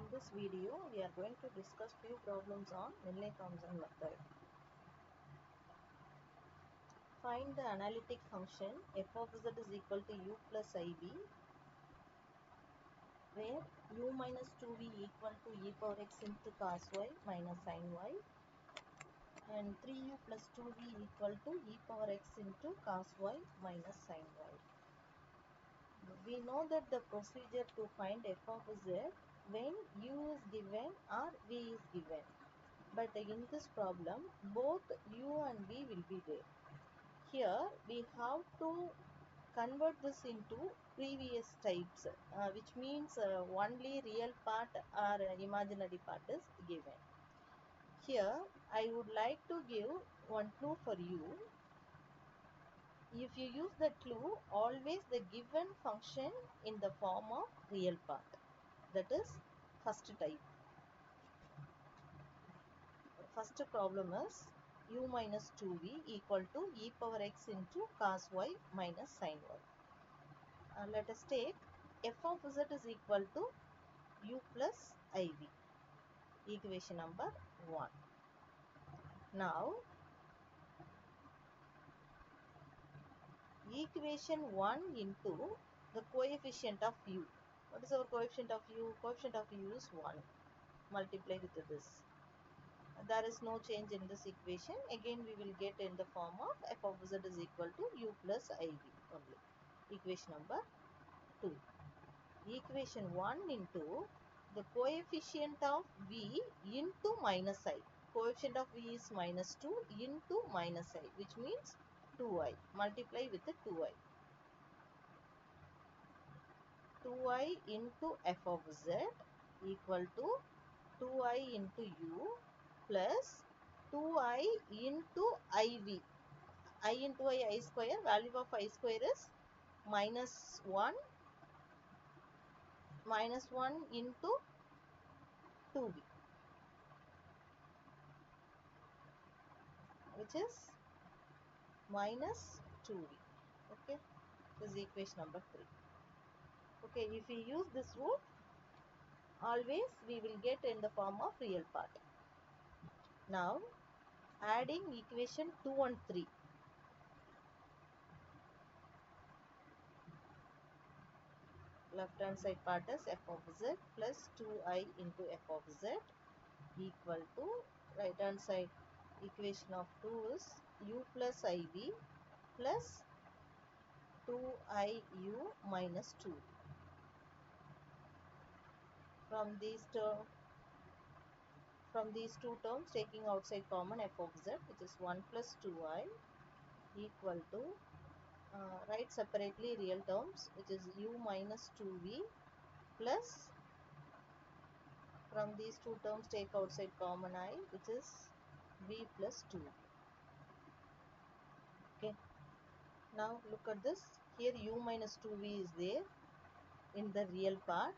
In this video, we are going to discuss few problems on Milne Thomson method. Find the analytic function f of z is equal to u plus ib, where u minus 2v equal to e power x into cos y minus sin y, and 3u plus 2v equal to e power x into cos y minus sin y. We know that the procedure to find f of z when u is given or v is given. But in this problem, both u and v will be there. Here we have to convert this into previous types, which means only real part or imaginary part is given. Here I would like to give one clue for you. If you use the clue, always the given function in the form of real part. That is first type. First problem is u minus 2v equal to e power x into cos y minus sin y. Let us take f of z is equal to u plus iv. Equation number 1. Now, equation 1 into the coefficient of u. What is our coefficient of u? Coefficient of u is 1. Multiply with this. There is no change in this equation. Again we will get in the form of f of z is equal to u plus iv only. Equation number 2. Equation 1 into the coefficient of v into minus I. Coefficient of v is minus 2 into minus I, which means 2i. Multiply with the 2i. 2i into f of z equal to 2i into u plus 2i into iv. I into I square, value of I square is minus 1 into 2v, which is minus 2v. Okay, this is equation number 3. Okay, if we use this rule, always we will get in the form of real part. Now, adding equation 2 and 3. Left hand side part is f of z plus 2i into f of z equal to right hand side equation of 2 is u plus iv plus 2iu minus 2. From these two terms, taking outside common f of z, which is 1 plus 2i equal to write separately real terms, which is u minus 2v plus, from these two terms take outside common I, which is v plus 2. Okay. Now look at this. Here u minus 2v is there in the real part.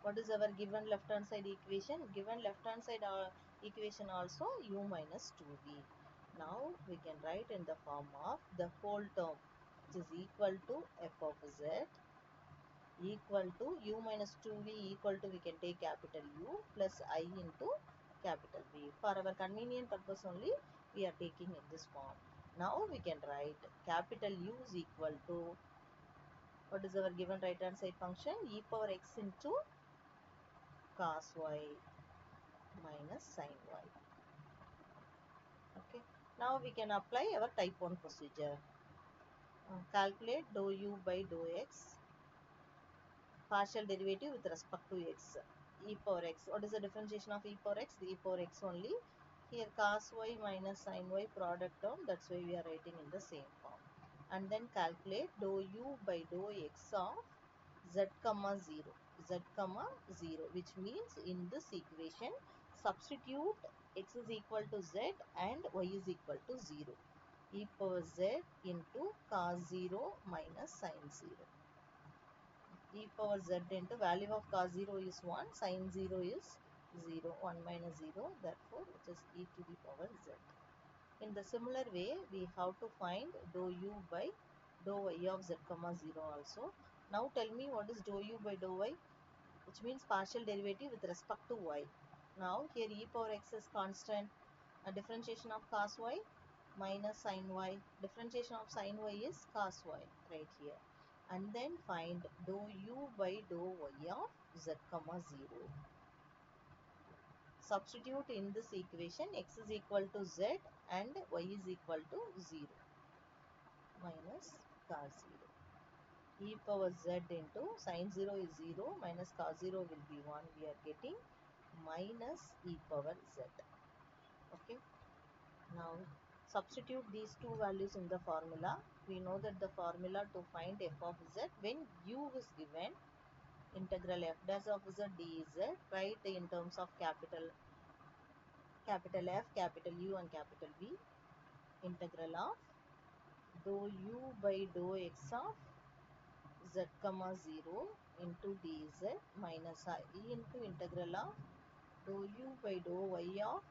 What is our given left hand side equation? Given left hand side equation also u minus 2v. Now we can write in the form of the whole term, which is equal to f of z equal to u minus 2v equal to, we can take capital U plus I into capital V. For our convenient purpose only, we are taking in this form. Now we can write capital U is equal to, what is our given right hand side function? E power x into cos y minus sin y. Okay. Now we can apply our type 1 procedure. Calculate dou u by dou x, partial derivative with respect to x, e power x. What is the differentiation of e power x? The e power x only. Here cos y minus sin y product term, that's why we are writing in the same form. And then calculate dou u by dou x of z comma 0, z comma 0, which means in this equation substitute x is equal to z and y is equal to 0. E power z into cos 0 minus sin 0. E power z into value of cos 0 is 1, sin 0 is 0, 1 minus 0, therefore it is e to the power z. In the similar way, we have to find dou u by dou y of z comma 0 also. Now tell me, what is dou u by dou y? which means partial derivative with respect to y. Now here e power x is constant. A differentiation of cos y minus sin y. Differentiation of sin y is cos y right here. And then find dou u by dou y of z comma 0. Substitute in this equation x is equal to z and y is equal to 0 minus cos 0. E power z into sin 0 is 0 minus cos 0 will be 1. We are getting minus e power z. Okay. Now substitute these two values in the formula. We know that the formula to find f of z, when u is given, integral f dash of z dz, write in terms of capital F, capital U and capital V. Integral of dou u by dou x of z comma 0 into dz minus I into integral of dou u by dou y of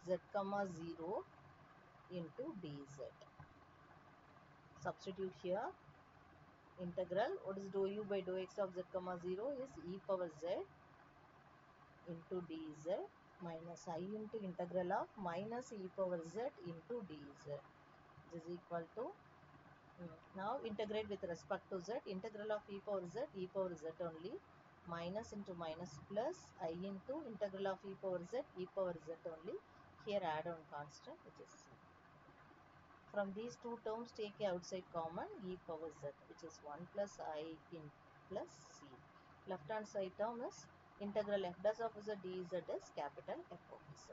z comma 0 into dz. Substitute here. Integral, what is dou u by dou x of z comma 0 is e power z into dz minus I into integral of minus e power z into dz. This is equal to, now integrate with respect to z. Integral of e power z only, minus into minus plus I into integral of e power z only. Here add on constant, which is c. From these two terms take a outside common, e power z, which is 1 plus I in plus c. Left hand side term is integral f dash of z dz is capital F of z.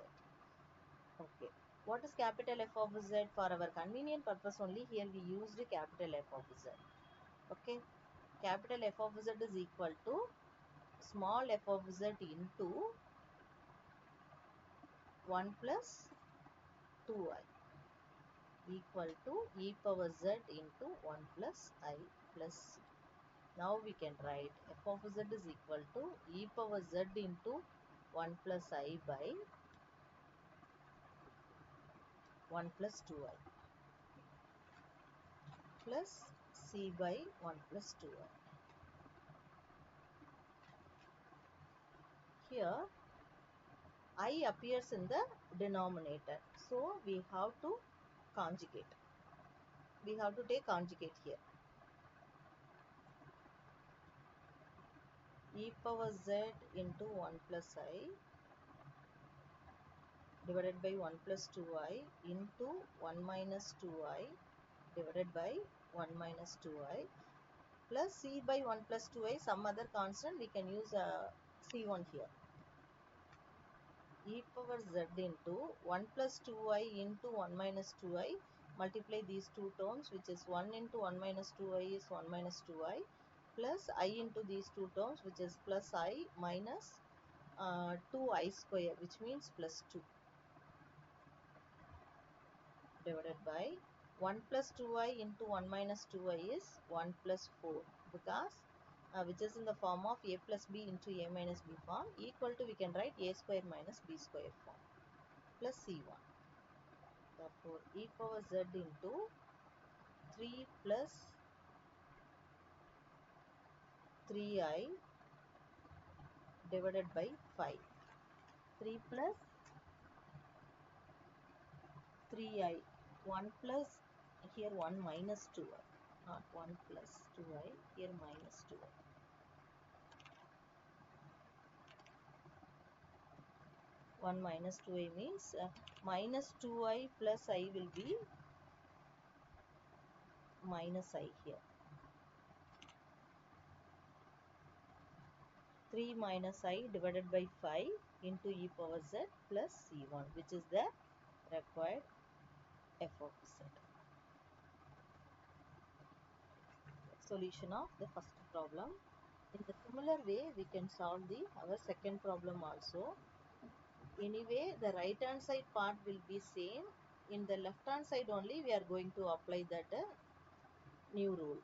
Okay. What is capital F of z? For our convenient purpose only, here we used capital F of z. Okay. Capital F of z is equal to small f of z into 1 plus 2i equal to e power z into 1 plus I plus c. Now we can write f of z is equal to e power z into 1 plus I by 1 plus 2i plus c by 1 plus 2i. Here I appears in the denominator, so we have to conjugate. We have to take conjugate here. E power z into 1 plus I divided by 1 plus 2i into 1 minus 2i divided by 1 minus 2i plus c by 1 plus 2i, some other constant, we can use c1 here. E power z into 1 plus 2i into 1 minus 2i, multiply these two terms, which is 1 into 1 minus 2i is 1 minus 2i plus I into these two terms, which is plus I minus 2i square, which means plus 2, divided by 1 plus 2i into 1 minus 2i is 1 plus 4, because which is in the form of a plus b into a minus b form, equal to, we can write a square minus b square form, plus c1. Therefore e power z into 3 plus 3i divided by 5. 3 plus 3i, 1 plus, here 1 minus 2i, not 1 plus 2i, here minus 2i. 1 minus 2i means minus 2i plus I will be minus I here. 3 minus I divided by 5 into e power z plus c1, which is the required f of z. Solution of the first problem. In the similar way, we can solve our second problem also. Anyway, the right hand side part will be same. In the left hand side only, we are going to apply that new rule.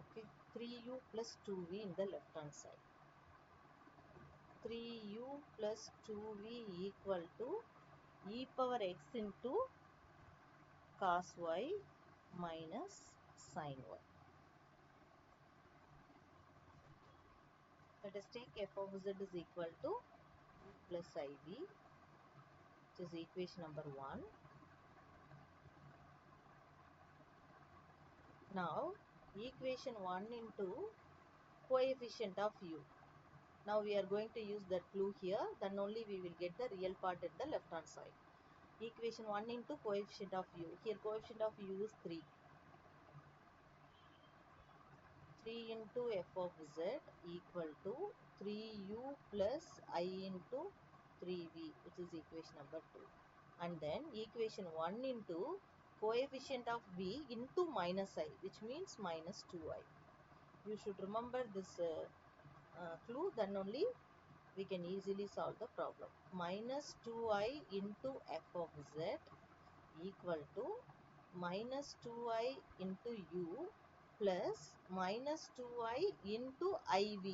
Okay, 3u plus 2v in the left hand side. 3u plus 2v equal to e power x into cos y minus sin y. Let us take f of z is equal to u plus iv, which is equation number 1. Now equation 1 into coefficient of u. Now we are going to use that clue here, then only we will get the real part at the left hand side. Equation 1 into coefficient of u. Here coefficient of u is 3. 3 into f of z equal to 3u plus I into 3v, which is equation number 2. And then equation 1 into coefficient of v into minus I, which means minus 2i. You should remember this clue, then only we can easily solve the problem. Minus 2i into f of z equal to minus 2i into u plus minus 2i into iv.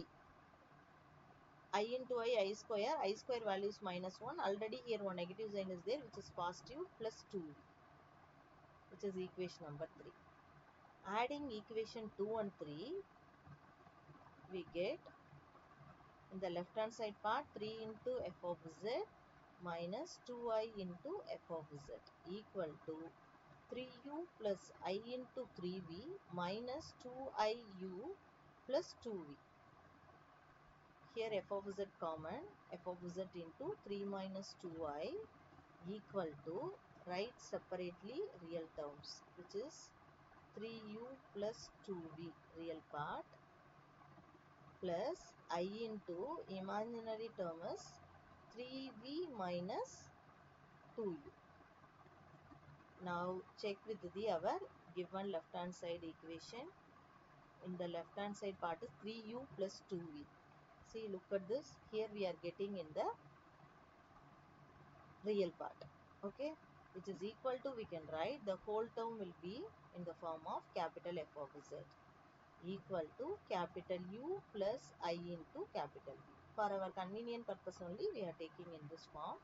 I into I square value is minus 1. Already here one negative sign is there, which is positive, plus 2, which is equation number 3. Adding equation 2 and 3, we get in the left hand side part 3 into f of z minus 2i into f of z equal to 3u plus I into 3v minus 2iu plus 2v. Here f of z common, f of z into 3 minus 2i equal to, write separately real terms, which is 3u plus 2v real part plus I into imaginary term is 3v minus 2u. Now check with our given left hand side equation. In the left hand side part is 3u plus 2v. See, look at this. Here we are getting in the real part. Okay, which is equal to, we can write the whole term will be in the form of capital F of z equal to capital U plus I into capital V. For our convenient purpose only we are taking in this form.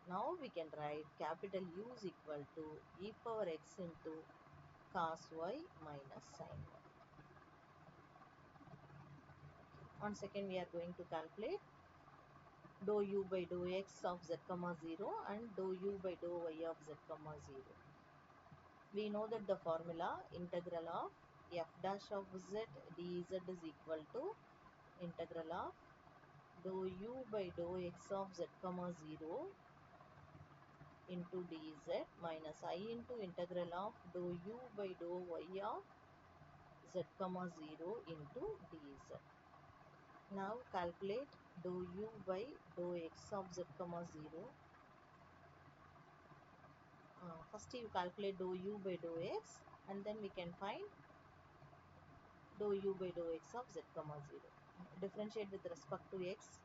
Now we can write capital U is equal to e power x into cos y minus sin y. Once again we are going to calculate dou u by dou x of z comma 0 and dou u by dou y of z comma 0. We know that the formula integral of f dash of z dz is equal to integral of dou u by dou x of z comma 0 into dz minus I into integral of dou u by dou y of z comma 0 into dz. Now calculate dou u by dou x of z comma 0. First you calculate dou u by dou x and then we can find dou u by dou x of z comma 0. Differentiate with respect to x.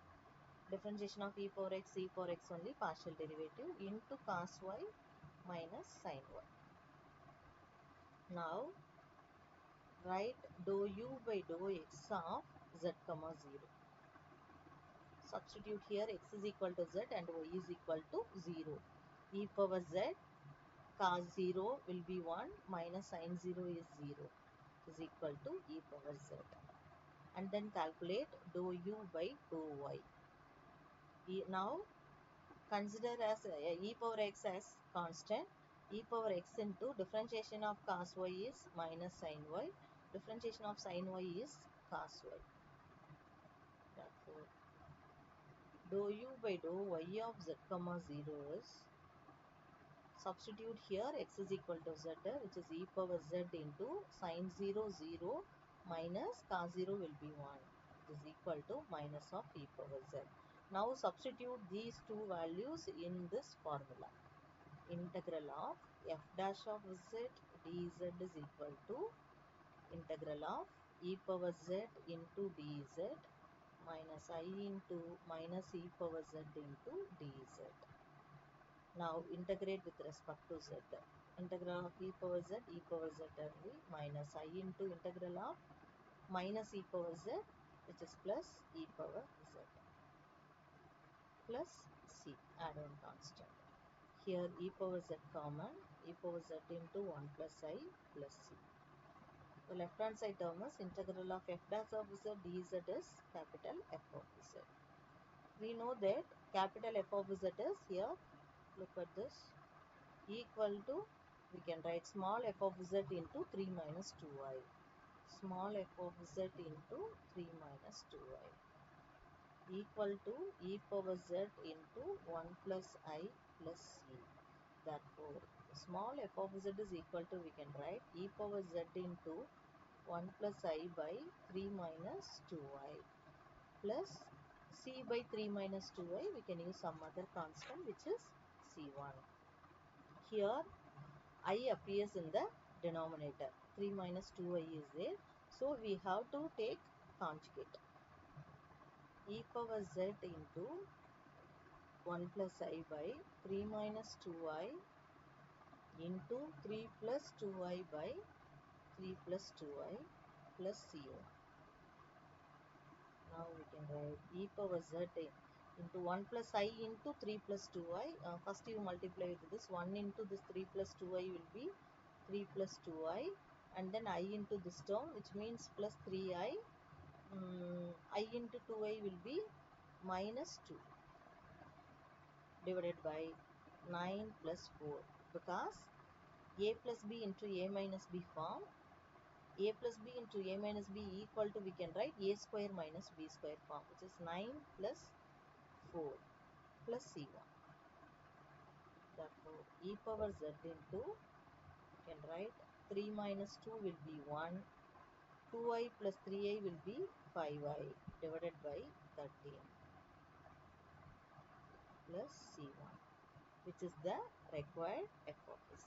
Differentiation of e power x only partial derivative into cos y minus sin y. Now write dou u by dou x of z comma 0. Substitute here x is equal to z and y is equal to 0. E power z cos 0 will be 1 minus sin 0 is 0 is equal to e power z. And then calculate dou u by dou y. Now consider as e power x as constant. E power x into differentiation of cos y is minus sin y. Differentiation of sin y is cos y. Therefore, dou u by dou y of z comma 0 is, substitute here x is equal to z, which is e power z into sin 0 0 minus cos 0 will be 1. It is equal to minus of e power z. Now substitute these two values in this formula. Integral of f dash of z dz is equal to integral of e power z into dz minus I into minus e power z into dz. Now integrate with respect to z. Integral of e power z only minus I into integral of minus e power z, which is plus e power z plus c, add on constant. Here e power z common, e power z into 1 plus I plus c. The left hand side term is integral of f dash of z dz is capital F of z. We know that capital F of z is here, look at this, equal to, we can write small f of z into 3 minus 2i. Small f of z into 3 minus 2i equal to e power z into 1 plus I plus c. Therefore, small f of z is equal to, we can write e power z into 1 plus I by 3 minus 2i plus c by 3 minus 2i. We can use some other constant which is c1. Here I appears in the denominator. 3 minus 2i is there. So we have to take conjugate. E power z into 1 plus I by 3 minus 2i into 3 plus 2i by 3 plus 2i plus c1. Now we can write e power z into 1 plus I into 3 plus 2i. First you multiply with this. 1 into this 3 plus 2i will be 3 plus 2i, and then I into this term, which means plus 3i. I into 2i will be minus 2 divided by 9 plus 4, because a plus b into a minus b form. A plus b into a minus b equal to, we can write a square minus b square form, which is 9 plus 4 plus c1. Therefore, e power z into, we can write 3 minus 2 will be 1, 2i plus 3i will be 5i divided by 13 plus c1, which is the required f of z.